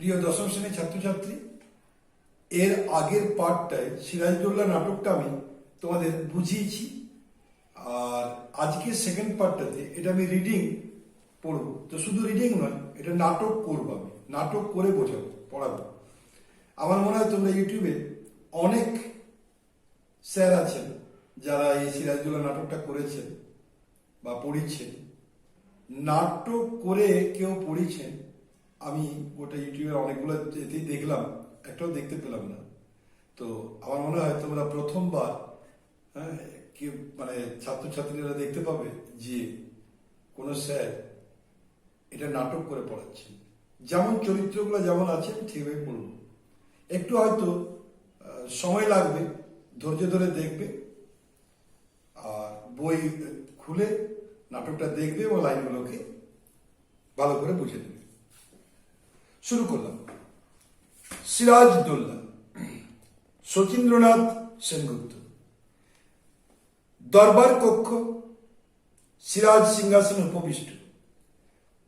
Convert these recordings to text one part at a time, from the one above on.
প্রিয় দশম শ্রেণীর ছাত্রছাত্রী, এর আগের পার্টটায় সিরাজদৌল্লা নাটকটা আমি তোমাদের বুঝিয়েছি। আর আজকে সেকেন্ড পার্টটাতে এটা আমি রিডিং পড়বো। তো শুধু রিডিং নয়, এটা নাটক করবো, আমি নাটক করে বোঝাবো, পড়াবো। আমার মনে হয় তোমরা ইউটিউবে অনেক স্যার আছেন যারা এই সিরাজদৌল্লা নাটকটা করেছেন বা পড়িয়েছেন। নাটক করে কেউ পড়িয়েছেন আমি ওটা ইউটিউবের অনেকগুলো এতেই দেখলাম, একটাও দেখতে পেলাম না। তো আমার মনে হয় তোমরা প্রথমবার কি মানে ছাত্রছাত্রীরা দেখতে পাবে যে কোনো স্যার এটা নাটক করে পড়াচ্ছেন। যেমন চরিত্রগুলো যেমন আছে ঠিকভাবে পড়ব, একটু হয়তো সময় লাগবে, ধৈর্য ধরে দেখবে আর বই খুলে নাটকটা দেখবে ও লাইনগুলোকে ভালো করে বুঝে নেবে। শুরু করলাম। সিরাজদৌল্লা, শচীন্দ্রনাথ সেনগুপ্ত। দরবার কক্ষ, সিরাজ সিংহাসনে উপবিষ্ট,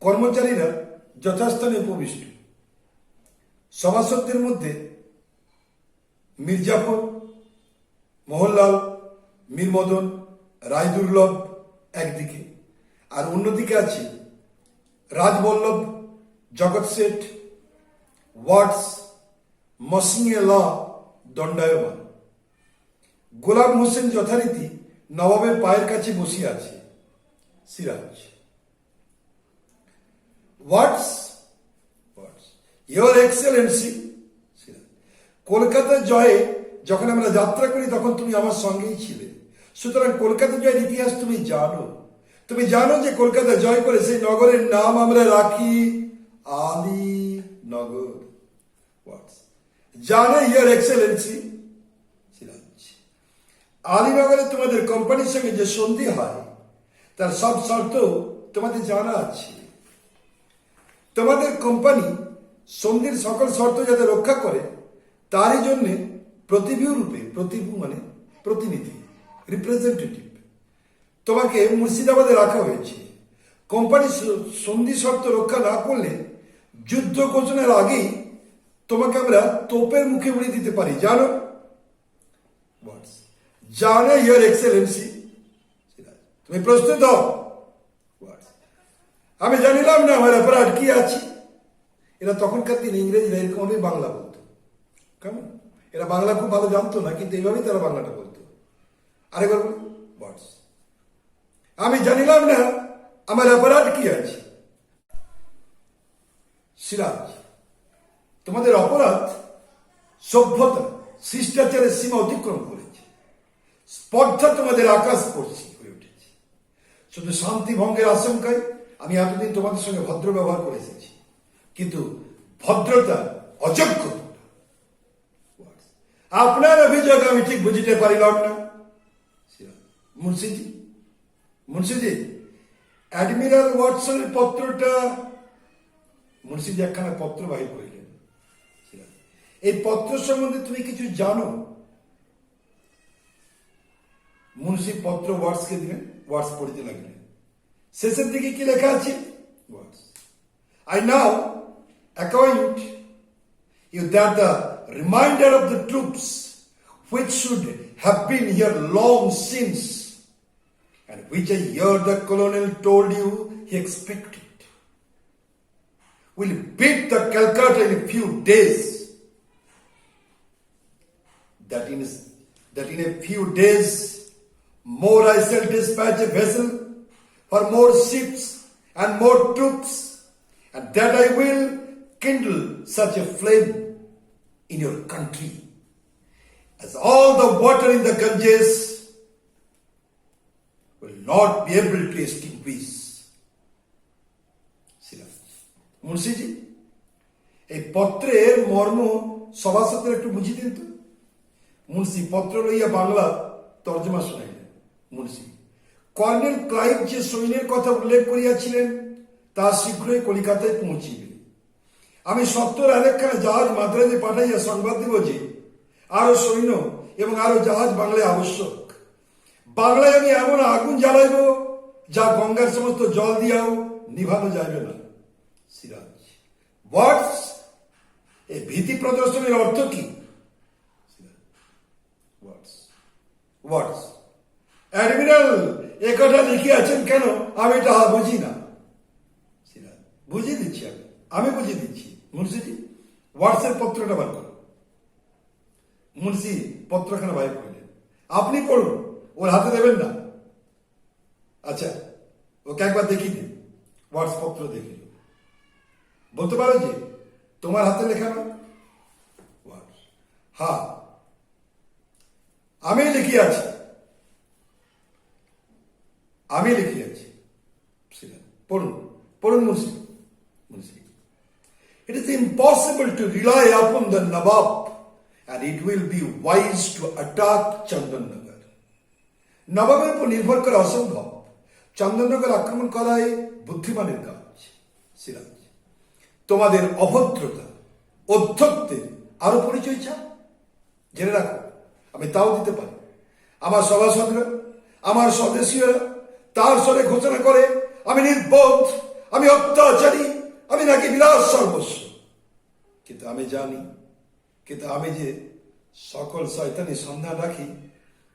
কর্মচারীরা যথাস্থানে উপবিষ্ট। সভাসদদের মধ্যে মির্জাফর, মোহনলাল, মীরমদন, রায়দুর্লভ একদিকে, আর অন্যদিকে আছে রাজবল্লভ, জগৎ শেঠ, ওয়াটস, মসিয়ে ল দণ্ডায়মান। গোলাম হোসেন যথারীতি নবাবের পায়ের কাছে বসিয়ে আছে। Siraj, what's what's your excellency. Siraj, Kolkata জয়ে যখন আমরা যাত্রা করি তখন তুমি আমার সঙ্গেই ছিলে, সুতরাং কলকাতা জয়ের ইতিহাস তুমি জানো। তুমি জানো যে কলকাতা জয় করে সেই নগরের নাম আমরা রাখি আলীনগর। হোয়াটস, জানো ইয়োর এক্সেলেন্সি। সিরাজ, আলীনগরে তোমাদের কোম্পানির সঙ্গে যে সন্ধি হয় তার সব শর্ত তোমাদের জানা আছে। তোমাদের কোম্পানি সন্ধির সকল শর্ত যাতে রক্ষা করে তারই জন্যে প্রতিভূ রূপে, প্রতিভূ মানে প্রতিনিধি, রিপ্রেজেন্টেটিভ, তোমাকে মুর্শিদাবাদে রাখা হয়েছে। কোম্পানি সন্ধি শর্ত রক্ষা না করলে যুদ্ধ ঘোষণার আগেই তোমাকে আমরা তোপের মুখে উড়িয়ে দিতে পারি, জানো। জানো ইয়োর এক্সেলেন্সি। তুমি প্রস্তুত হও। আমি জানিলাম না আমার অপরাধ কি আছে। এরা তখনকার দিন ইংরেজরা এরকমভাবেই বাংলা বলতো। কেমন, এরা বাংলা খুব ভালো জানতো না, কিন্তু এইভাবেই তারা বাংলাটা বলতো। আরেকবার বলি, আমি জানিলাম না আমার অপরাধ কি আছে। সিরাজ, তোমাদের অপরাধ সভ্যতা শিষ্টাচারের সীমা অতিক্রম করেছে। স্পর্ধা তোমাদের আকাশ স্পর্শী হয়ে উঠেছে। শুধু শান্তি ভঙ্গের আশঙ্কায় আমি এতদিন তোমাদের সঙ্গে ভদ্র ব্যবহার করে এসেছি, কিন্তু ভদ্রতা অযোগ্য। আপনার অভিযোগ আমি ঠিক বুঝিতে পারিলাম না। মুন্সিজি, মুন্সিজি, অ্যাডমিরাল ওয়াটসনের পত্রটা। মুন্সিজি একখানা পত্র বাহির করিলেন। এই পত্র সম্বন্ধে তুমি কিছু জানো? মুন্সি পত্র ওয়াটসকে দিলেন, ওয়াটস পড়িতে লাগলেন। শেষের দিকে কি লেখা আছে? I now acquaint you that the remainder of the troops which should have been here long since, and which I hear the colonel told you he expected, will beat the Calcutta in a few days. That in a few days more I shall dispatch a vessel for more ships and more troops, and that I will kindle such a flame in your country as all the water in the Ganges will not be able to extinguish. মুন্সিজি, এই পত্রের মর্ম সভাসদের একটু বুঝিয়ে দিন তো। মুন্সি পত্র লইয়া বাংলা তর্জমা শোনাইলেন। মুন্সি, কর্নেল ক্লাইভ যে সৈন্যের কথা উল্লেখ করিয়াছিলেন তা শীঘ্রই কলিকাতায় পৌঁছিবে। আমি সত্তর আরেকখানা জাহাজ মাদ্রাজে পাঠাইয়া সংবাদ দিব যে আরো সৈন্য এবং আরো জাহাজ বাংলায় আবশ্যক। বাংলায় আমি এমন আগুন জ্বালাইব যা গঙ্গার সমস্ত জল দিয়াও নিভানো যাবে না। সিরাজ, হোয়াটস এই ভীতি প্রদর্শনের অর্থ কি? ওয়ার্ডস অ্যাডমিরাল এ কথা লিখে আছেন কেন? আমি এটা বুঝি না। বুঝিয়ে দিচ্ছি, আমি বুঝিয়ে দিচ্ছি। মুন্সিজি ওয়ার্ডসের পত্রটা বার করো। মুন্সি পত্রখানা বাইর করলেন। আপনি পড়ুন, ওর হাতে দেবেন না। আচ্ছা, ওকে একবার দেখিয়ে দিন। ওয়ার্ডস পত্র দেখিল। বলতে পারো যে তোমার হাতে লেখা না? হ্যাঁ, আমি লিখে আছি, আমি লিখে আছি। পড়ুন, পড়ুন Munshi. It is impossible to rely upon the Nawab and it will be wise to attack Chandannagar. নবাবের উপর নির্ভর করা অসম্ভব। চন্দননগর আক্রমণ করাই বুদ্ধিমানের কাজ। সিরাজ, তোমাদের অভদ্রতা, অধ্যত্বের আরো পরিচয় চাও? জেনে রাখো, আমি তাও দিতে পারি। আমার সভাসদরা, আমার সদস্যরা তার স্বরে ঘোষণা করে আমি নির্বোধ, আমি অত্যাচারী, আমি নাকি বিরাট সর্বস্ব। কিন্তু আমি যে সকল শয়তানি সন্ধান রাখি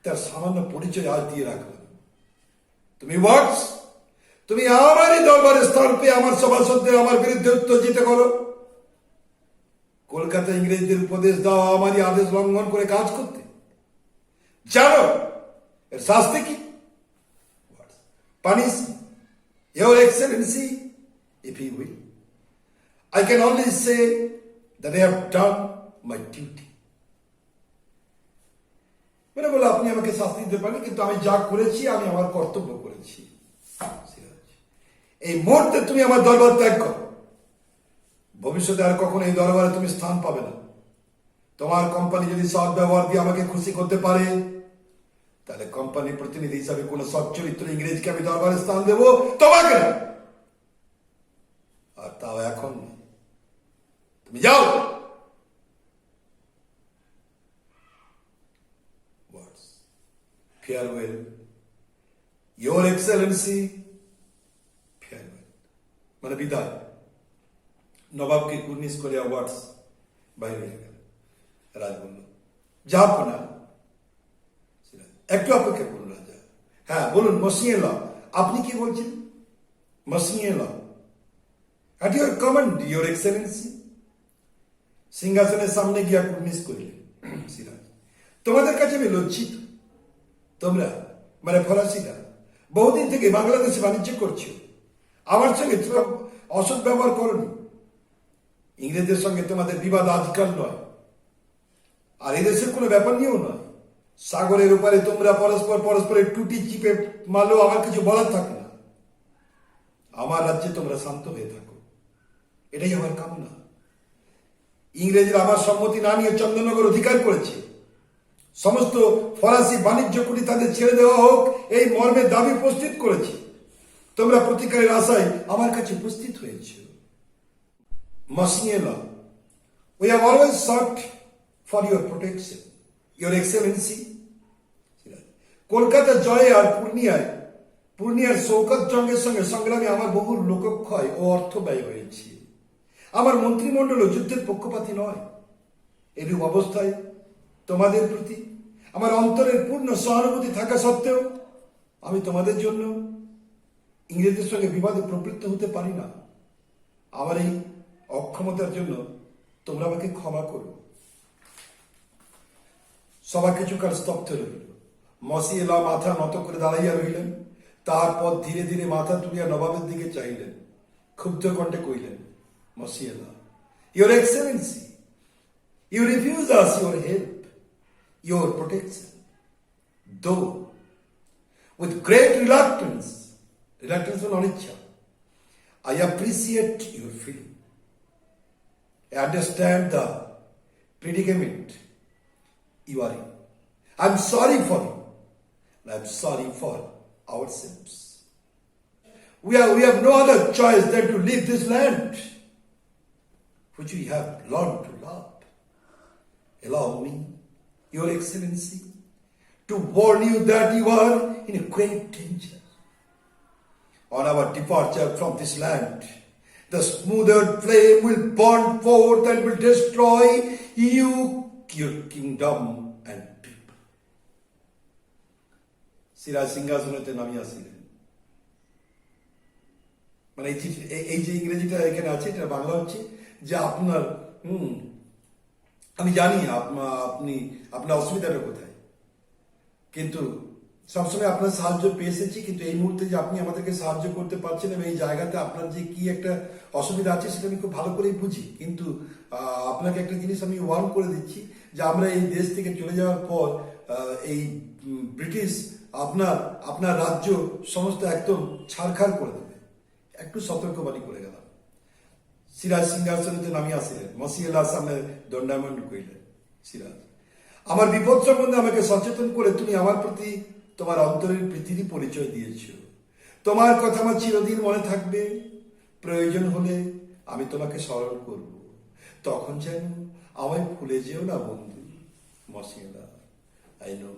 তার সামান্য পরিচয় আজ দিয়ে রাখলাম। তুমি ওয়ার্ডস, তুমি আমারই দরবারে স্থান পেয়ে আমার সভাসদদের আমার বিরুদ্ধে উত্তেজিত করো। কলকাতা ইংরেজদের উপদেশ দাও আমারই আদেশ লঙ্ঘন করে কাজ করতে। জানো এর শাস্তি কি? Punish your Excellency if you will. I can only say that I have done my duty. মানে বলে আপনি আমাকে শাস্তি দিতে পারেন, কিন্তু আমি যা করেছি আমি আমার কর্তব্য করেছি। এই মুহূর্তে তুমি আমার দরবার ত্যাগ করো। ভবিষ্যতে আর কখনো এই দরবারে তুমি স্থান পাবে না। তোমার কোম্পানি যদি সৎ ব্যবহার দিয়ে আমাকে খুশি করতে পারে, তাহলে কোম্পানির প্রতিনিধি হিসাবে কোন সচ্চরিত্র ইংরেজকে আমি দরবারে স্থান দেব, তোমাকে না। আর তাও এখন তুমি যাও। ফেয়ারওয়েল ইয়োর এক্সেলেন্সি, ফেয়ারওয়েল মানে বিদায়। নবাবকে কুর্নিশ করে ওয়ার্ডস বাইরে হয়ে গেল। রাজ বলল, যাব না। একটু অপেক্ষা করুন রাজা। হ্যাঁ বলুন মসিয়ে ল, আপনি কি বলছেন? মসিয়ে ল, at your command, your excellency. সিংহাসনের সামনে গিয়া কুর্নিশ করিলেন। সিরাজ, তোমাদের কাছে আমি লজ্জিত। তোমরা মানে ফরাসিরা বহুদিন থেকে বাংলাদেশে বাণিজ্য করছো, আমার সঙ্গে অসৎ ব্যবহার করনি। ইংরেজদের সঙ্গে তোমাদের বিবাদ আজকাল নয়, আর এদেশের কোনো ব্যাপার নিয়েও নয়। সাগরের উপরে তোমরা পরস্পরের টুটি চিপে মারলেও আমার কিছু বলার থাকে না। আমার রাজ্যে তোমরা শান্ত হয়ে থাকো, এটাই আমার কামনা। ইংরেজরা আমার সম্মতি না নিয়ে চন্দননগর অধিকার করেছে। সমস্ত ফরাসি বাণিজ্য কুটি তাদের ছেড়ে দেওয়া হোক এই মর্মে দাবি উপস্থিত করেছে। তোমরা প্রতিকারের আশায় আমার কাছে উপস্থিত হয়েছ। মসিয়ে ল, we have always sought for your protection, your excellency. Kolkata জয়ে আর পূর্ণিয়ার শৌকত জঙ্গের সঙ্গে সংগ্রামে আমার বহু লোকক্ষয় ও অর্থ ব্যয় হয়েছে। আমার মন্ত্রিমণ্ডল যুদ্ধের পক্ষপাতী নয়। এরূপ অবস্থায় তোমাদের প্রতি আমার অন্তরের পূর্ণ সহানুভূতি থাকা সত্ত্বেও আমি তোমাদের জন্য ইংরেজদের সঙ্গে বিবাদে প্রবৃত্ত হতে পারি না। আমার এই অক্ষমতার জন্য তোমরা আমাকে ক্ষমা করো। সবা কিছুকাল স্তব্ধ রইল। মসিয়ে লা মাথা নত করে দাঁড়াইয়া রইলেন। তারপর ধীরে ধীরে মাথা তুলিয়া নবাবের দিকে চাইলেন। ক্ষুব্ধ কণ্ঠে কইলেন, মসিয়ে লা, your Excellency, you refuse us your help, your protection, though with great reluctance and onicha. I appreciate your feeling. I understand the predicament you are in. I'm sorry for you, and I'm sorry for ourselves. We have no other choice than to leave this land, which we have learned to love. Allow me, Your Excellency, to warn you that you are in a great danger. On our departure from this land, The smothered flame will burn forth and will destroy you, your kingdom and people. Siraj সিংহাসনেতে নামিয়ে আসিলেন। মানে এই যে ইংরেজিটা এখানে আছে এটা বাংলা হচ্ছে যে আপনার আমি জানি আপনার অসুবিধাটা কোথায়, কিন্তু সবসময় আপনার সাহায্য পেয়ে এসেছি, কিন্তু এই মুহূর্তে যে আপনি আমাদেরকে সাহায্য করতে পারছেন এবং এই জায়গাতে আপনার যে কি একটা অসুবিধা আছে সেটা আমি খুব ভালো করেই বুঝি, কিন্তু আপনাকে একটা জিনিস আমি ওয়ার্ন করে দিচ্ছি যে আমরা এই দেশ থেকে চলে যাওয়ার পর এই ব্রিটিশ আপনার রাজ্য সমস্ত একদম ছাড়খাড় করে দেবে। একটু সতর্কবাণী করে গেলাম। সিরাজ সিংহাসনতে নামিয়ে আসিলেন, মসিয়েলার সামনে দণ্ডায়মান করিলেন। সিরাজ, আমার বিপদ সম্বন্ধে আমাকে সচেতন করে তুমি আমার প্রতি তোমার অন্তরের প্রীতিরই পরিচয় দিয়েছ। তোমার কথা আমার চিরদিন মনে থাকবে। প্রয়োজন হলে আমি তোমাকে স্মরণ করব, তখন যেন আমায় ভুলে যেও না বন্ধু। মসিয়েলা, I know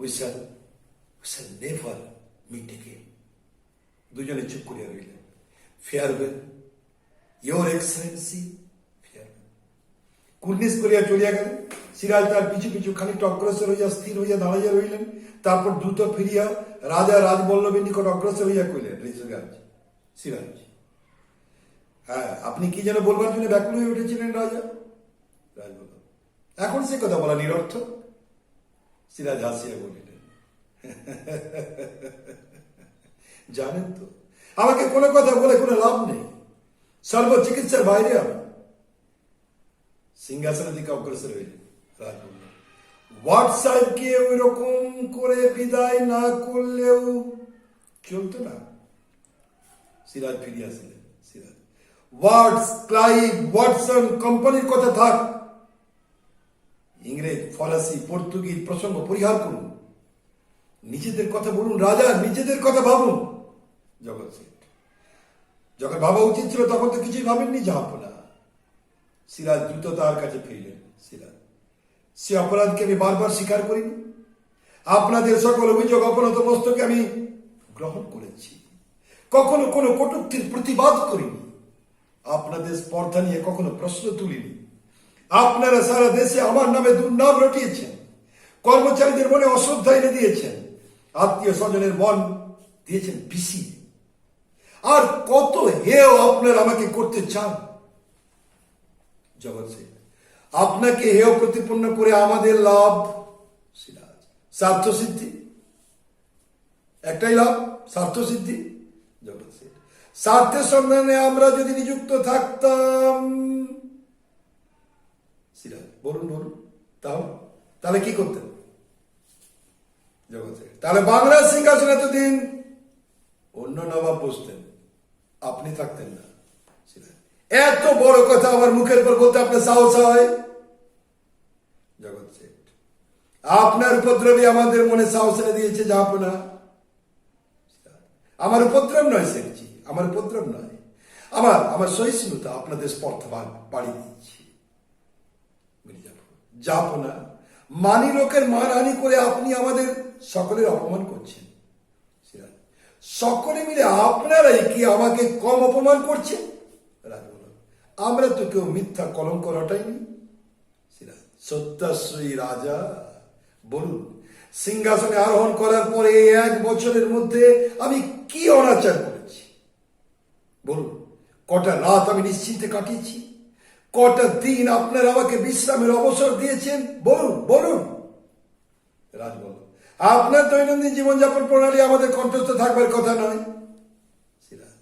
we shall never meet again. দুজনে চুপ করিয়া রইলেন। Farewell your excellency, farewell. কুর্নিশ করিয়া চলিয়া গেলেন। সিরাজ তার পিছু পিছু খানিকটা অগ্রসর হইয়া স্থির হইয়া দাঁড়াইয়া রইলেন। তারপর দ্রুত ফিরিয়া রাজা রাজবল্লভের নিকট অগ্রসর হইয়া কইলেন, সিরাজ, হ্যাঁ আপনি কি যেন বলবার জন্য ব্যাকুল হয়ে উঠেছিলেন রাজা? রাজবল্লভ, এখন সে কথা বলা নিরর্থক। সিরাজ হাসিয়া বলিলেন, জানেন তো আমাকে কোনো কথা বলে কোনো লাভ নেই, সর্ব চিকিৎসার বাইরে আমি। সিংহাসনের দিকে অগ্রসর হইলেন। রাজ বলল, ওয়াট সাহেবকে ওই রকম করে বিদায় না করলেও চলতো না? সিরাজ ফিরে আসলেন। সিরাজ, ওয়াটস, ক্লাইভ, ওয়াটসন কোম্পানির কথা থাক, ইংরেজ, ফরাসি, পর্তুগিজ প্রসঙ্গ পরিহার করুন। নিজেদের কথা বলুন রাজা, নিজেদের কথা ভাবুন। জগৎ শেঠ, যখন ভাবা উচিত ছিল তখন তো কিছুই ভাবেননি জাহাপনা। সিরাজ দ্রুত তার কাছে ফিরলেন। সিরাজ, সে অপরাধকে আমি বারবার স্বীকার করিনি। আপনাদের সকল অভিযোগ অপনত মস্তকে আমি গ্রহণ করেছি, কখনো কোনো কটূক্তির প্রতিবাদ করিনি, আপনাদের স্পর্ধা নিয়ে কখনো প্রশ্ন তুলিনি। আপনারা সারা দেশে আমার নামে দুর্নাম রটিয়েছেন, কর্মচারীদের মনে অশ্রদ্ধা এনে দিয়েছেন, আত্মীয় স্বজনের মন দিয়েছেন পিসি। আর কত হেয় আপনারা আমাকে করতে চান? জগৎ শেঠ, আপনাকে হেয় প্রতিপন্ন করে আমাদের লাভ? সিরাজ, স্বার্থ সিদ্ধি, একটাই লাভ, স্বার্থ সিদ্ধি। জগৎ শেঠ, স্বার্থের সন্ধানে আমরা যদি নিযুক্ত থাকতাম। সিরাজ, বলুন তাহলে কি করতেন? জগৎ শেঠ, তাহলে বাংলার সিংহাসনে এতদিন অন্য নবাব বসতেন, আপনি থাকতেন না। সিরাজ, এত বড় কথা আমার মুখের পর বলতে আপনার সাহস হয়? জগৎ শেঠ, আপনার উপদ্রবই আমাদের মনে সাহস এনে দিয়েছে জাহাপনা। আমার উপদ্রব নয় শেঠজি, আমার উপদ্রব নয়, আমার সহিষ্ণুতা আপনাদের স্পর্ধা বাড়িয়ে দিচ্ছি। জাহাপনা, মানি লোকের মানহানি করে আপনি আমাদের সকলের অপমান করছেন। সিরাজ, সকলে মিলে আপনারাই কি আমাকে কম অপমান করছেন? রাজবল্লভ, আমরা তো কেউ মিথ্যা কলঙ্ক রটাইনি। সিরাজ, সত্যাশ্রয়ী রাজা, বলুন সিংহাসনে আরোহণ করার পরে 1 বছরের মধ্যে আমি কি অনাচার করেছি? বলুন, কটা রাত আমি নিশ্চিন্তে কাটিয়েছি, কটা দিন আপনার আমাকে বিশ্রামের অবসর দিয়েছেন? বলুন। রাজবল্লভ, আপনার দৈনন্দিন জীবনযাপন প্রণালী আমাদের কণ্ঠস্থ থাকবার কথা নয়। সিরাজ,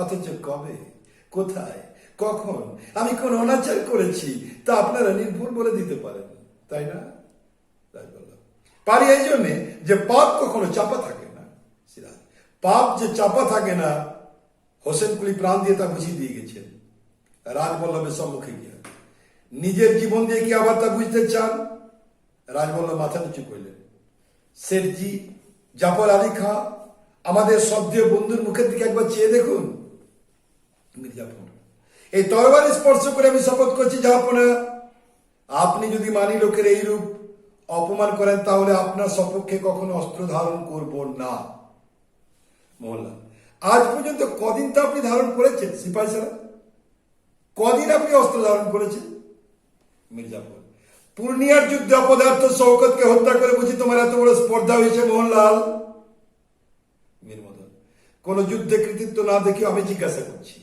অথচ কবে, কোথায়, কখন আমি কোন অনাচার করেছি তা আপনারা নির্ভুল বলে দিতে পারেন, তাই না? রাজবল্লভ, পারি এই জন্যে যে পাপ কখনো চাপা থাকে না। সিরাজ, পাপ যে চাপা থাকে না হোসেন কুলি প্রাণ দিয়ে তা বুঝিয়ে দিয়ে গেছেন রাজবল্লভের সম্মুখে গিয়ে। নিজের জীবন দিয়ে কি আবার তা বুঝতে চান? রাজবল্লভ মাথা নিচু করলেন। শেঠজি, জাফর আলী খাঁ, আমাদের শ্রদ্ধেয় বন্ধুর মুখের দিকে একবার চেয়ে দেখুন। মির্জাফর, এই তরবারি স্পর্শ করে আমি শপথ করছি জাহাপনা, আপনি যদি মানি লোকের এই রূপ অপমান করেন তাহলে আপনার সপক্ষে কখনো অস্ত্র ধারণ করব না। মোহনলাল, আজ পর্যন্ত কদিন তো আপনি ধারণ করেছেন সিপাহী সাহেব? কদিন আপনি অস্ত্র ধারণ করেছেন? মির্জাপুর, পূর্ণিয়ার যুদ্ধে অপদার্থ শওকতকে হত্যা করে বুঝি তোমার এত বড় স্পর্ধা হয়েছে মোহনলাল? মীরমদন, কোন যুদ্ধে কৃতিত্ব না দেখে আমি জিজ্ঞাসা করছি,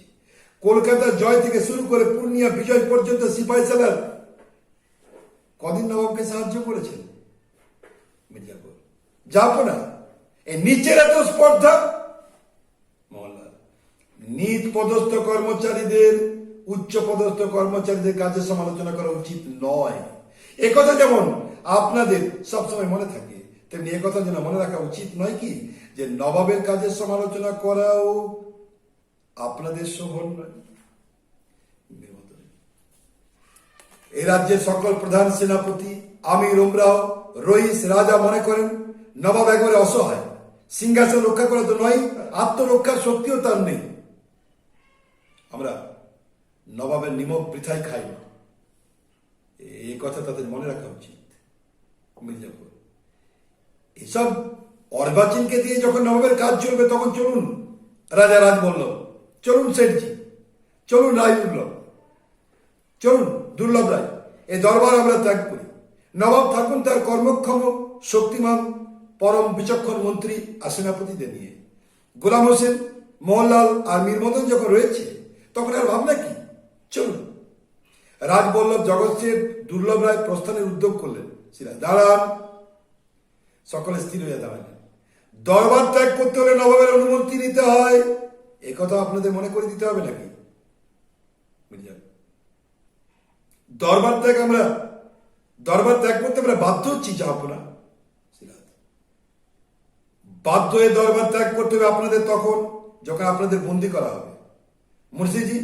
কলকাতা জয় থেকে শুরু করে পূর্ণিয়া বিজয় পর্যন্ত সিপাহী সালার কদিন নবাবকে সাহায্য করেছেন? মির্জাপুর, যাবো না, এই নিচের এত স্পর্ধা? মোহনলাল, নিজ পদস্থ কর্মচারীদের উচ্চ পদস্থ কর্মচারীদের কাজের সমালোচনা করা উচিত নয়। একথা যেমন আপনাদের সবসময় মনে থাকে, তেমনি একথা যেন মনে রাখা উচিত নয় কি যে নবাবের কাজের সমালোচনা করাও আপনাদের শোভন নয়। এই রাজ্যের সকল প্রধান সেনাপতি, আমির উমরাও, রইস, রাজা মনে করেন নবাব একবারে অসহায়, সিংহাসন রক্ষা করা তো নয়, আত্মরক্ষার শক্তিও তার নেই। আমরা নবাবের নিমক বৃথাই খাই না, এই কথা তাদের মনে রাখা উচিত। মির্জাপুর, এসব অর্বাচীনকে দিয়ে যখন নবাবের কাজ চলবে তখন চলুন রাজা রাজ বলল, চলুন শেঠজি, চলুন রায় দুর্লভ, চলুন দুর্লভ রায়, এই দরবার আমরা ত্যাগ করি। নবাব থাকুন তার কর্মক্ষম, শক্তিমান, পরম বিচক্ষণ মন্ত্রী আর সেনাপতিদের নিয়ে। গোলাম হোসেন, মোহনলাল আর মীরমদন যখন রয়েছে তখন আর ভাবনা কি? চলুন। রাজবল্লভ, জগৎ শেঠ, দুর্লভ রায় প্রস্থানের উদ্যোগ করলেন। সিরাজ, দাঁড়ান। সকলে স্থির হয়ে দাঁড়ালেন। দরবার ত্যাগ করতে হলে নবাবের অনুমতি নিতে হয়, একথা আপনাদের মনে করে দিতে হবে নাকি? দরবার ত্যাগ করতে আমরা বাধ্য হচ্ছি, যাবো না। বাধ্য হয়ে দরবার ত্যাগ করতে হবে আপনাদের তখন যখন আপনাদের বন্দি করা হবে। মুর্শিজি,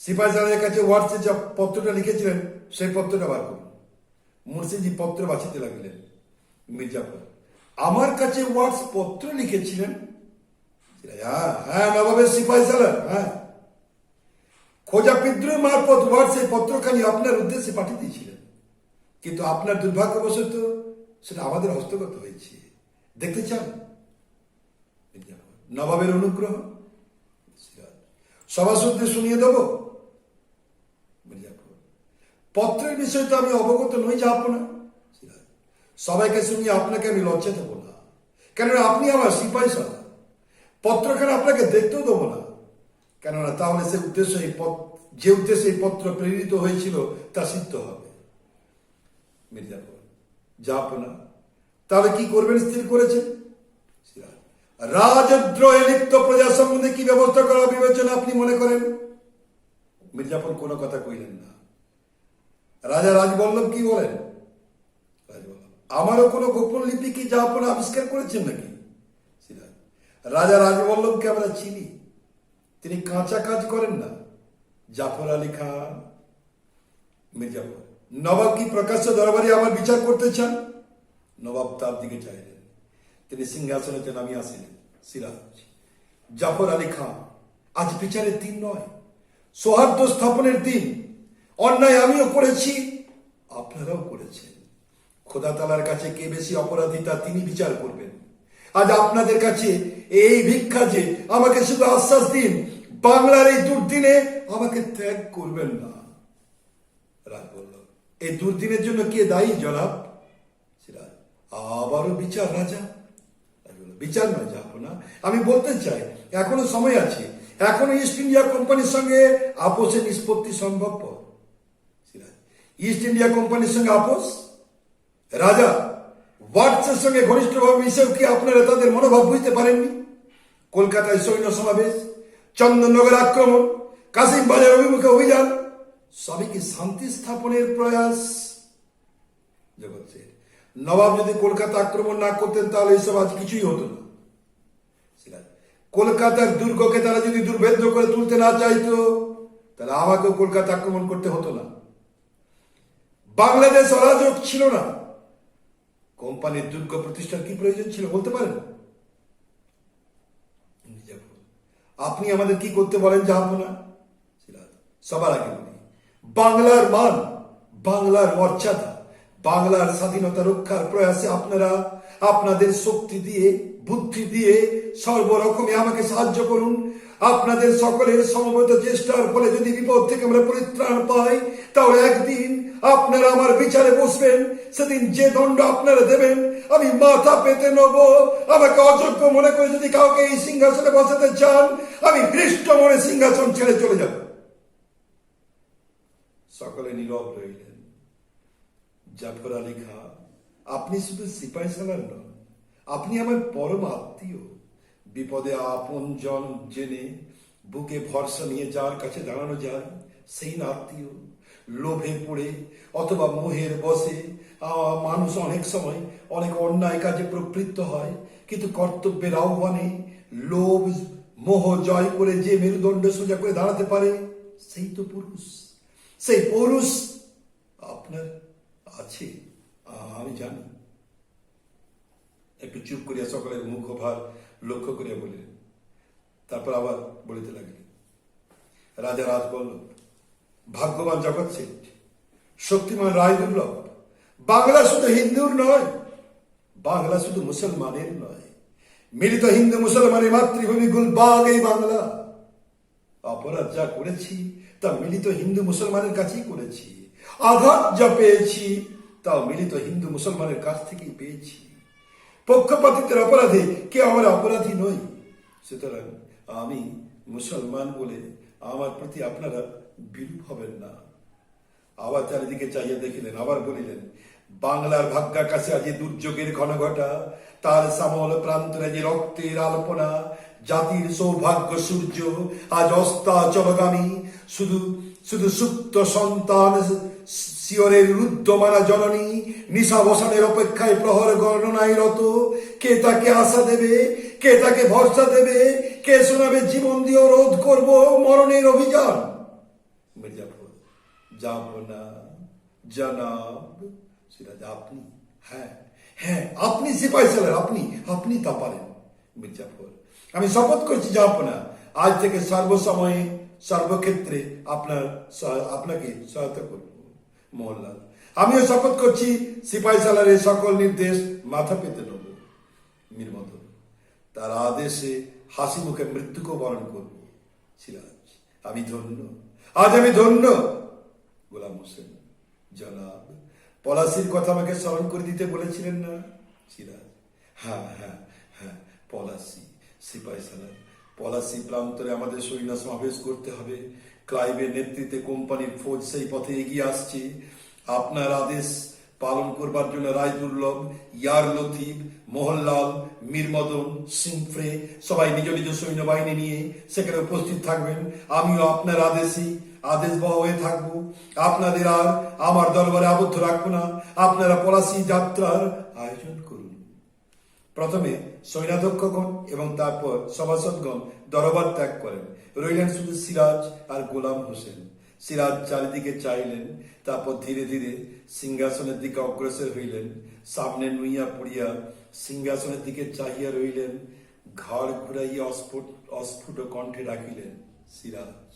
সিপাহী সাহেবের কাছে ওয়ার্ডসে যা পত্রটা লিখেছিলেন সেই পত্রটা বার করুন। মুর্শিজি পত্র বাঁচিতে লাগলেন। মির্জাপুর, আমার কাছে ওয়ার্ডস পত্র লিখেছিলেন? হ্যাঁ হ্যাঁ, নবাবের সিপাহী সাহেব, হ্যাঁ। খোঁজা বিদ্রোহ মারফত ওয়ার্ড সেই পত্রখানি আপনার উদ্দেশ্যে পাঠিয়ে দিয়েছিলেন, কিন্তু আপনার দুর্ভাগ্যবশত সেটা আমাদের হস্তগত হয়েছে। দেখতে চান? নবাবের অনুগ্রহ সভাসদদের শুনিয়ে দেব। পত্রের বিষয় তো আমি অবগত নই, যাবো না। সবাইকে শুনিয়ে আপনাকে আমি লজ্জা দেবো না, কেননা আপনি আমার সিপাহী সাহেব। পত্রখানা আপনাকে দেখতেও দেবো না, কেননা তাহলে যে উদ্দেশ্যে এই পত্র প্রেরিত হয়েছিল তা সিদ্ধ হবে। মির্জাপুর, যাবো না। তাহলে কি করবেন স্থির করেছেন? রাজদ্রোহে লিপ্ত প্রজা সম্বন্ধে কি ব্যবস্থা করা বিবেচনা আপনি মনে করেন? মির্জাপুর কোনো কথা কইলেন না। রাজা রাজবল্লভ কি বলেন? আমারও কোনো গোপন লিপি কি যা আপনারা আবিষ্কার করেছেন নাকি? রাজা রাজবল্লভকে আমরা চিনি, তিনি কাঁচা কাজ করেন না। জাফর আলী খান। মির্জাপুর, নবাব কি প্রকাশ্য দরবারে আমার বিচার করতে চান? নবাব তার দিকে চাইলেন, তিনি সিংহাসনেতে নামিয়ে আসিলেন। সিরাজ, জাফর আলী খান, আজ বিচারের দিন নয়, সৌহার্দ্য স্থাপনের দিন। অন্যায় আমিও করেছি, আপনারাও করেছেন। খোদা তাআলার কাছে কে বেশি অপরাধী তা তিনি বিচার করবেন। আজ আপনাদের কাছে এই ভিক্ষা যে আমাকে শুধু আশ্বাস দিন, বাংলার এই দুর্দিনে আমাকে ত্যাগ করবেন না। রাজ বলল, এই দুর্দিনের জন্য কে দায়ী জনাব? সিরাজ, আবারও বিচার? রাজা, বিচার নয়, যাবো না। আমি বলতে চাই এখনো সময় আছে, এখনো ইস্ট ইন্ডিয়া কোম্পানির সঙ্গে আপোষের নিষ্পত্তি সম্ভবপর। ইস্ট ইন্ডিয়া কোম্পানির সঙ্গে আপোষ? রাজা, ওয়াটসের সঙ্গে ঘনিষ্ঠভাবে মিশেও কি আপনারা তাদের মনোভাব বুঝতে পারেননি? কলকাতায় সৈন্য সমাবেশ, চন্দননগর আক্রমণ, কাশিম বাজার অভিমুখে অভিযান, সবই কি শান্তি স্থাপনের প্রয়াস? জগৎ শেঠ, নবাব যদি কলকাতা আক্রমণ না করতেন তাহলে এইসব আজ কিছুই হতো না। কলকাতার দুর্গকে তারা যদি দুর্ভেদ্য করে তুলতে না চাইতো তাহলে আমাকেও কলকাতা আক্রমণ করতে হতো না। বাংলাদেশ অরাজক ছিল না, কোম্পানির দুর্গ প্রতিষ্ঠার কি প্রয়োজন ছিল বলতে পারেন? আপনি আমাদের কি করতে বলেন যাবো না? সবার আগে বলি, বাংলার মান, বাংলার মর্যাদা, বাংলার স্বাধীনতা রক্ষার প্রয়াসে আপনারা আপনাদের শক্তি দিয়ে, বুদ্ধি দিয়ে সর্বরকমে আমাকে সাহায্য করুন। আপনাদের সকলের সমবেত চেষ্টার ফলে যদি বিপদ থেকে আমরা পরিত্রাণ পাই, তাহলে একদিন আপনারা আমার বিচারে বসবেন। সেদিন যে দণ্ড আপনারা দেবেন আমি মাথা পেতে নেব। আমাকে অযোগ্য মনে করে যদি কাউকে এই সিংহাসনে বসাতে চান, আমি হৃষ্ট মনে সিংহাসন ছেড়ে চলে যাব। সকলে নীরব রইলেন। জাফর আলী খাঁ, আপনি শুধু সিপাহী সালার নন, আপনি আমার পরম আত্মীয়। বিপদে আপন জন জেনে বুকে ভরসা নিয়ে যার কাছে দাঁড়ানো যায়, সেই না আত্মীয়। লোভে পড়ে অথবা মোহের বশে মানুষ অনেক সময় অনেক অন্যায় কাজে প্রবৃত্ত হয়, কিন্তু কর্তব্যের আহ্বানে লোভ মোহ জয় করে যে মেরুদণ্ড সোজা করে দাঁড়াতে পারে, সেই তো পুরুষ। সেই পুরুষ আপনার আছে, আমি জানি। একটু চুপ করিয়া সকলের মুখভার লক্ষ্য করিয়া বলিলেন। তারপর আবার বলিতে লাগলেন, রাজা রাজবল্লভ, ভাগ্যবান জগৎ শেঠ, শক্তিমান রায় দুর্লভ, বাংলা শুধু হিন্দুর নয়, বাংলা শুধু মুসলমানের নয়, মিলিত হিন্দু মুসলমানের মাতৃভূমি গুলবাগ এই বাংলা। অপরাধ যা করেছি তা মিলিত হিন্দু মুসলমানের কাছেই করেছি। আঘাত যা পেয়েছি তাও মিলিত হিন্দু মুসলমানের কাছ থেকেই পেয়েছি। পক্ষপাতিত্বের অপরাধে কে আমরা অপরাধী নই। সুতরাং আমি মুসলমান বলে আমার প্রতি আপনারা বিরূপ হবেন না। আবার চারিদিকে চাইয়া দেখিলেন, আবার বলিলেন, বাংলার ভাগ্যাকাশে আজ দুর্যোগের ঘনঘটা, তার শ্যামল প্রান্তরে যে রক্তের আলপনা, জাতির সৌভাগ্য সূর্য আজ অস্তাচলগামী। শুধু শুধু সুপ্ত সন্তান শিয়রের রুদ্ধমানা জননী নিশাবসানের অপেক্ষায় প্রহর গণনায় রত। কে তাকে আশা দেবে, কে তাকে ভরসা দেবে, কে শোনাবে জীবন দিয়ে রোধ করব মরণের অভিযান। মির্জাফর, যাব না জনাব। সিরাজ, আপনি? হ্যাঁ হ্যাঁ, আপনি সিপাহী সালার, আপনি আপনি তা পারেন। মির্জাফর, আমি শপথ করছি যাব না। আজ থেকে সর্বসময়ে সর্বক্ষেত্রে আপনাকে সহায়তা করব। মোহনলাল, আমিও শপথ করছি সিপাহী সালারের সকল নির্দেশ মাথা পেতে নেব। মীর মদন, তার আদেশে হাসি মুখে মৃত্যুকে বরণ করব। সিরাজ, আমি ধন্য, আজ আমি ধন্য। গোলাম হোসেন, জনাব, পলাশির কথা আমাকে স্মরণ করে দিতে বলেছিলেন না? সিরাজ, হ্যাঁ হ্যাঁ হ্যাঁ, পলাশি, সিপাহী সালার, পলাশি প্রান্তরে আমাদের সৈন্য সমাবেশ করতে হবে। ক্লাইভের নেতৃত্বে কোম্পানির ফৌজ সেই পথে এগিয়ে আসছে। আপনার আদেশ পালন করবার জন্য রায় দুর্লভ, ইয়ার লতিফ, মোহনলাল, মীর মদন, সিংফ্রে সবাই নিজ নিজ সৈন্যবাহিনী নিয়ে সেখানে উপস্থিত থাকবেন। আমিও আপনার আদেশবহ হয়ে থাকবো। আপনাদের আর আমার দরবারে আবদ্ধ রাখবো না। আপনারা পলাশি যাত্রার আয়োজন করুন। প্রথমে সৈন্যাধ্যক্ষগণ এবং তারপর সভাসদগণ দরবার ত্যাগ করেন। রইলেন শুধু সিরাজ আর গোলাম হোসেন। সিরাজ চারিদিকে চাইলেন, তারপর ধীরে ধীরে সিংহাসনের দিকে অগ্রসর হইলেন। সামনে নুইয়া পড়িয়া সিংহাসনের দিকে চাহিয়া রইলেন। ঘাড় ঘুরাইয়া অস্ফুট কণ্ঠে ডাকিলেন, সিরাজ।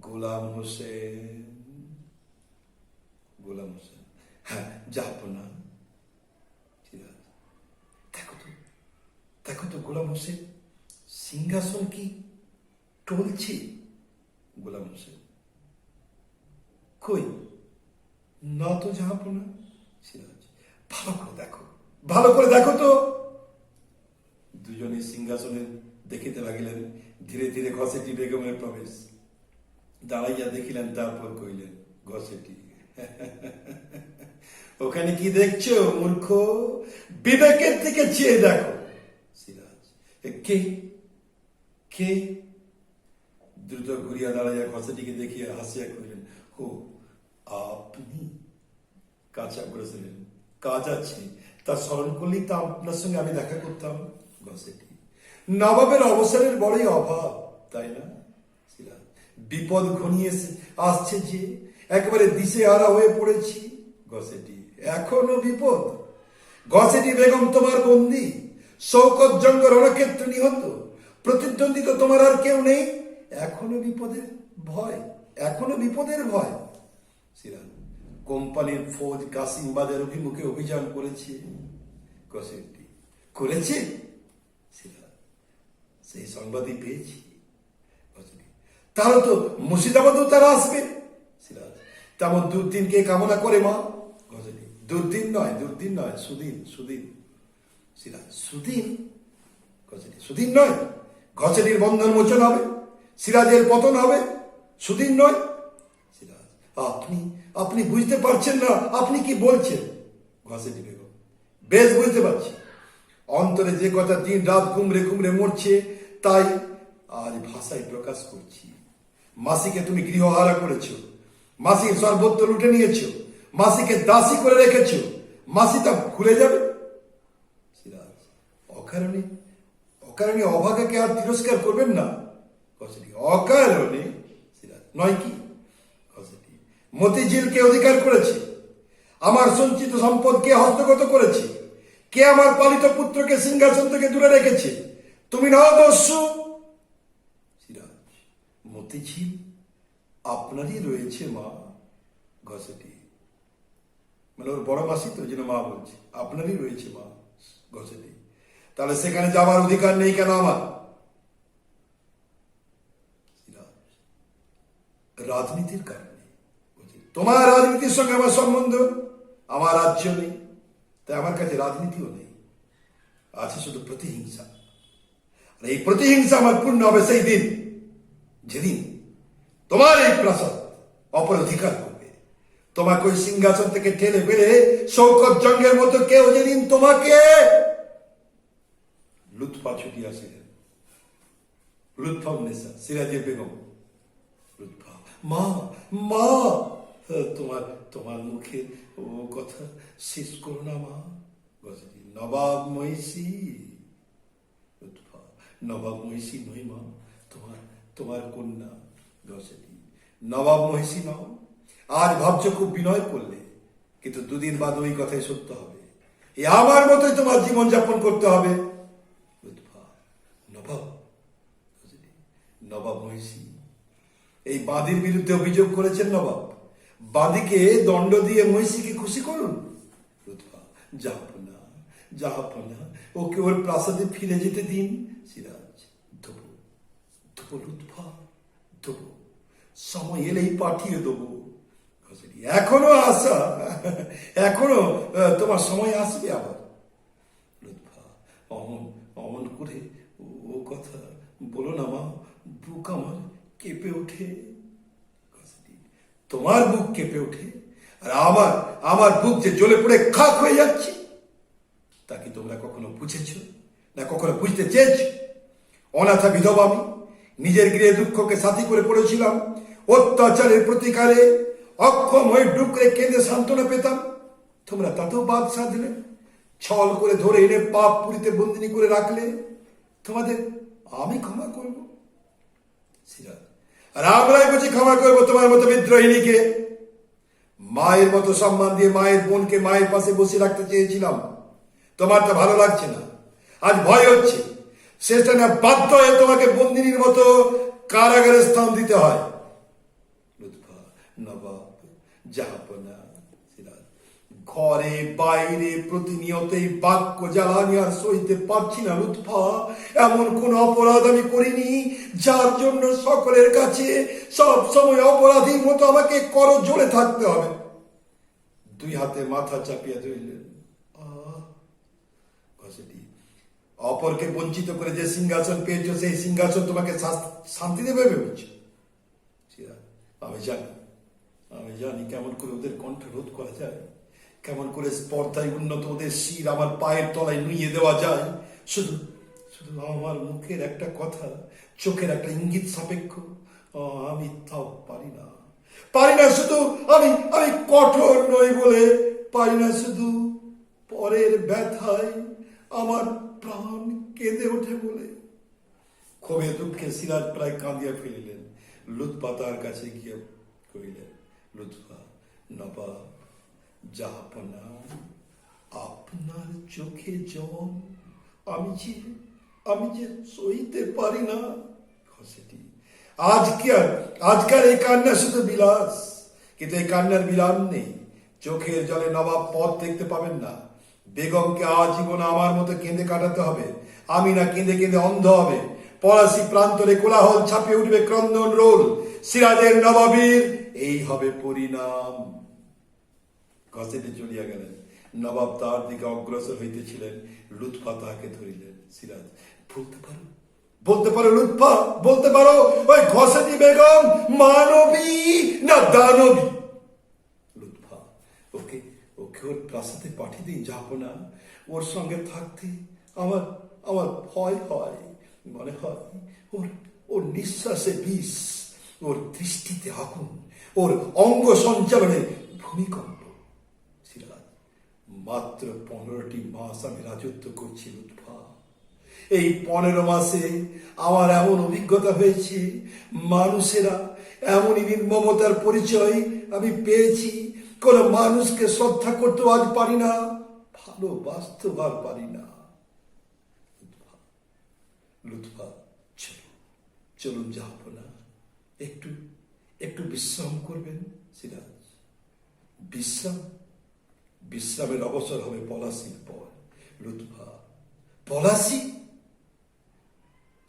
গোলাম হোসেন, গোলাম হোসেন, হ্যাঁ যাব না। সিরাজ, দেখো তো গোলাম হোসেন, সিংহাসন কি টলছে? গোলাম হোসেন, কই না তো যাব না। সিরাজ, ভালো করে দেখো তো। দুজনে সিংহাসনে দেখিতে লাগিলেন। ধীরে ধীরে ঘসেটি বেগমের প্রবেশ। দাঁড়াইয়া দেখিলেন, তারপর কইলেন, ঘসেটি, ওখানে কি দেখছো মূর্খ? বিবেকের দিকে চেয়ে দেখো। সিরাজ, কে কে? দ্রুত ঘুরিয়া দাঁড়াইয়া ঘসেটিকে দেখিয়া হাসিয়া কইলেন, ও আপনি? কাঁচা করেছিলেন, কাজ আছে, তা স্মরণ করলেই তা আপনার সঙ্গে আমি দেখা করতাম। ঘসেটি, নবাবের অবসরের বড়ই অভাব, তাই না? সিরাজ, বিপদ ঘনিয়ে আসছে যে, একেবারে দিশেহারা হয়ে পড়েছি। ঘসেটি, এখনো বিপদ? ঘসেটি বেগম তোমার বন্দী, শৌকত জঙ্গ রণক্ষেত্রে নিহত, প্রতিদ্বন্দ্বী তো তোমার আর কেউ নেই, এখনো বিপদের ভয়, এখনো বিপদের ভয়। সিরাজ, কোম্পানির ফৌজ কাসিমবাদের অভিমুখে অভিযান করেছে। ঘসেটি করেছে? সিরাজ সেই সংবাদই পেয়েছি। ঘসেটি তাহলে তো মুর্শিদাবাদও তারা আসবে। সিরাজ তেমন দুর্দিনকে কামনা করে মা। ঘসেটি দুর্দিন নয়, সুদিন। সিরাজ সুদিন? ঘসেটি সুদিন নয়, ঘসেটির বন্ধন মোচন হবে, সিরাজের পতন হবে, সুদিন নয়। সিরাজ আপনি বুঝতে পারছেন না আপনি কি বলছেন। ঘসেটি বেগম বেশ বুঝতে পারছি, অন্তরে যে কথা দিন রাত কুমড়ে মরছে তাই আজ ভাষায় প্রকাশ করছি। মাসিকে তুমি গৃহহারা করেছো, মাসির সর্বত্র লুটে নিয়েছো, মাসিকে দাসী করে রেখেছো, মাসি তা ভুলে যাবে। সিরাজ অকারণে অভাগাকে আর তিরস্কার করবেন না। ঘসেটি অকারণে? সিরাজ নয় কি? ঘসেটি মতিঝিলকে অধিকার করেছে, আমার সঞ্চিত সম্পদকে হস্তগত করেছে, কে আমার পালিত পুত্রকে সিংহাসন থেকে দূরে রেখেছে? তুমি নাও দস্যু। সিরাজ মতিঝিল আপনারই রয়েছে মা। ঘসেটি মানে ওর বড় মাসি তো, যেন মা বলছে, আপনারই রয়েছে মা। ঘসেটি তাহলে সেখানে যাওয়ার অধিকার নেই কেন আমার? রাজনীতির কারণে। তোমার রাজনীতির সঙ্গে আমার সম্বন্ধ, আমার রাজ্য নেই, তাই আমার কাছে রাজনীতিও নেই, আছে শুধু প্রতিহিংসা। আর এই প্রতিহিংসা আমার পূর্ণ হবে সেই দিন যেদিন তোমার এই প্রাসাদ অপর অধিকার করবে, তোমাকে ওই সিংহাসন থেকে ঠেলে ফেলে শৌকত জঙ্গের মতো কেউ যেদিন তোমাকে লুৎফা ছুটিয়াছিলেন, লুৎফা উন্নেসা সিরাজে বেগম। লুৎফা মা তোমার মুখে ও কথা শেষ করো না মা। ঘসেটি নবাব মহিষী। লুৎফা নবাব মহিষী নই মা, তোমার কন্যা। ঘসেটি নবাব মহিষী নাও, আজ ভাবছো খুব বিনয় করলে, কিন্তু দুদিন বাদ ওই কথাই সত্য হবে, এ আমার মতোই তোমার জীবন যাপন করতে হবে। লুৎফা নবাব মহিষী এই বাঁধির বিরুদ্ধে অভিযোগ করেছেন নবাব, বাঁধিকে দণ্ড দিয়ে মহিষীকে খুশি করুন। লুৎফা জাহাপনা ওকে ওর প্রাসাদে ফিরে যেতে দিন। সিরাজ ধোবো লুৎফা ধোবো, সময় এলেই পাঠিয়ে দেবো। ঘসেটি এখনো আশা, এখনো তোমার সময় আসবে আবার। লুৎফা অমন করে ও কথা বলো না মা, বুক আমার কেঁপে ওঠে। তোমার বুক কেঁপে ওঠে আর আমার বুক যে জ্বলে পড়ে খাক হয়ে যাচ্ছে, তা কি তোমরা কখনো বুঝেছ না কখনো বুঝতে চেয়েছ? অনাথা বিধবা আমি, নিজের গৃহে দুঃখকে সাথী করে পড়েছিলাম, অত্যাচারের প্রতিকারে অক্ষম হয়ে ডুকরে কেঁদে সান্ত্বনা পেতাম, তোমরা তাতেও বাদ সাধলে, ছল করে ধরে এনে পাপ পুরীতে বন্দিনী করে রাখলে, তোমাদের আমি ক্ষমা করব? সিরাজ আর আমরাই বুঝি ক্ষমা করবো তোমার মতো বিদ্রোহিনীকে? মায়ের মতো সম্মান দিয়ে মায়ের বোনকে মায়ের পাশে বসে রাখতে চেয়েছিলাম, তোমার তা ভালো লাগছে না, আজ ভয় হচ্ছে শেষটা না বাধ্য হয়ে তোমাকে বন্দিনীর মতো কারাগারে স্থান দিতে হয়। লুৎফা নবাব জাহাপনা। সিরাজ ঘরে বাইরে প্রতিনিয়ত এই বাক্য জ্বালানি আর সইতে পারছি না লুৎফা, এমন কোন অপরাধ আমি করিনি যার জন্য সকলের কাছে সব সময় অপরাধীর মতো আমাকে করজোড়ে থাকতে হবে। দুই হাতে মাথা চাপিয়া ধরলেন। ঘসেটি অপরকে বঞ্চিত করে যে সিংহাসন পেয়েছ সেই সিংহাসন তোমাকে শান্তি দেবে ভেবেছ? আমি জানি কেমন করে ওদের কণ্ঠ রোধ করা যায়, কেমন করে স্পর্ধায় উন্নত ওদের শির আমার পায়ের তলায় নুইয়ে দেওয়া যায়। শুধু আমার মুখের একটা কথা, চোখের একটা ইঙ্গিত সাপেক্ষ আমি তাও পারি না। শুধু আমি কঠোর নই বলে পারি না, শুধু পরের ব্যথায় আমার প্রাণ কেঁদে ওঠে বলে। ক্ষোভে দুঃখে সিরাজ প্রায় কাঁদিয়া ফেলিলেন। লুৎফা তার কাছে গিয়ে কহিলেন, লুৎফা নবাব জাহাপনা, আপনার চোখে জল আমি যে সইতে পারি না। ঘসেটি আজকাল এই কান্না শুধু বিলাস, কিন্তু এই কান্নার বিলাম নেই, চোখের জলে নবাব পথ দেখতে পাবেন না। বেগমকে আজীবন আমার মতো কেঁদে কাটাতে হবে। আমি না কেঁদে কেঁদে অন্ধ হবে। পলাশি প্রান্তরে কোলাহল ছাপিয়ে উঠবে ক্রন্দন রোল। সিরাজের নবাবীর এই হবে পরিণাম। ঘসেটে চলিয়া গেলেন। নবাব তার দিকে অগ্রসর হইতেছিলেন। লুৎফা তাহাকে ধরিলেন। সিরাজ, বলতে পারো, বলতে পারো লুৎফা, বলতে পারো ওই ঘসেটি বেগম মানবী না দানবী? লুৎফা, ওকে ওকে ওর প্রাসাদে পাঠিয়ে দিন, যাবো না। ওর সঙ্গে থাকতে আমার আমার ভয় হয়। মনে হয় ওর ওর নিঃশ্বাসে বিষ, ওর দৃষ্টিতে আগুন, ওর অঙ্গ সঞ্চালনে ভূমিকম্প। সিরাজ, মাত্র 15টি মাস আমি রাজত্ব করছি লুৎফা। এই 15 মাসে আমার এমন অভিজ্ঞতা হয়েছে, মানুষেরা এমনই নির্মমতার পরিচয় আমি পেয়েছি। কোন মানুষকে শ্রদ্ধা করতেও আজ পারি না, ভালোবাসতেও আর পারি না। লুৎফা, চলুন চলুন, যাব না, একটু একটু বিশ্রাম করবেন। সিরাজ, বিশ্রাম? বিশ্রামের অবসর হবে পলাশির পর। লুৎফা, পলাশি?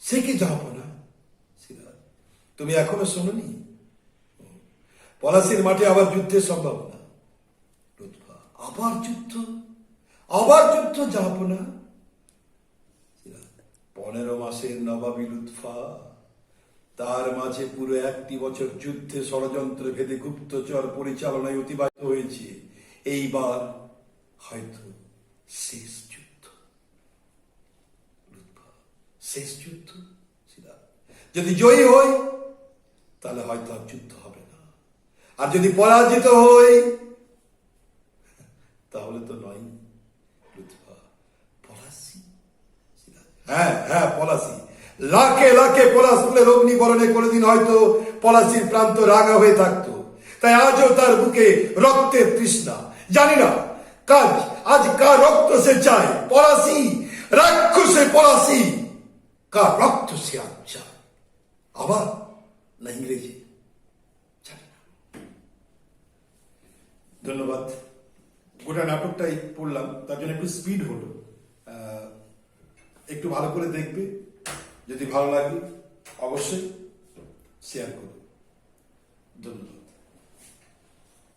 সে কি যাব না? সিরাজ, তুমি এখনো শোনোনি? পলাশির মাঠে আবার যুদ্ধের সম্ভাবনা। লুৎফা, আবার যুদ্ধ? আবার যুদ্ধ? যাব না। 15 মাসের নবাবী লুৎফা, তার মাঝে পুরো 1টি বছর যুদ্ধে ষড়যন্ত্র ভেদে গুপ্তচর পরিচালনায় অতিবাহিত হয়েছে। এইবার হয়তো শেষ যুদ্ধ। লুৎফা, শেষ যুদ্ধ? যদি জয়ী হই তাহলে হয়তো আর যুদ্ধ হবে না, আর যদি পরাজিত হই তাহলে তো নয়। লুৎফা, পলাশি? হ্যাঁ হ্যাঁ, পলাশি। লাখে লাখে পলাশ ফুলের অগ্নিবরণে কোনোদিন হয়তো পলাশির প্রান্ত রাঙা হয়ে থাকতো। তাই আজও তার বুকে রক্তের তৃষ্ণা। জানি না আজ কার রক্ত সে চায়। পলাশি, রাক্ষসে পলাশি, কার রক্ত সে আজ চায়? আবার না ইংরেজি? জানি না। ধন্যবাদ। গোটা নাটকটাই পড়লাম, তার জন্য একটু স্পিড হলো। একটু ভালো করে দেখবে, যদি ভালো লাগে অবশ্যই শেয়ার করো। ধন্যবাদ।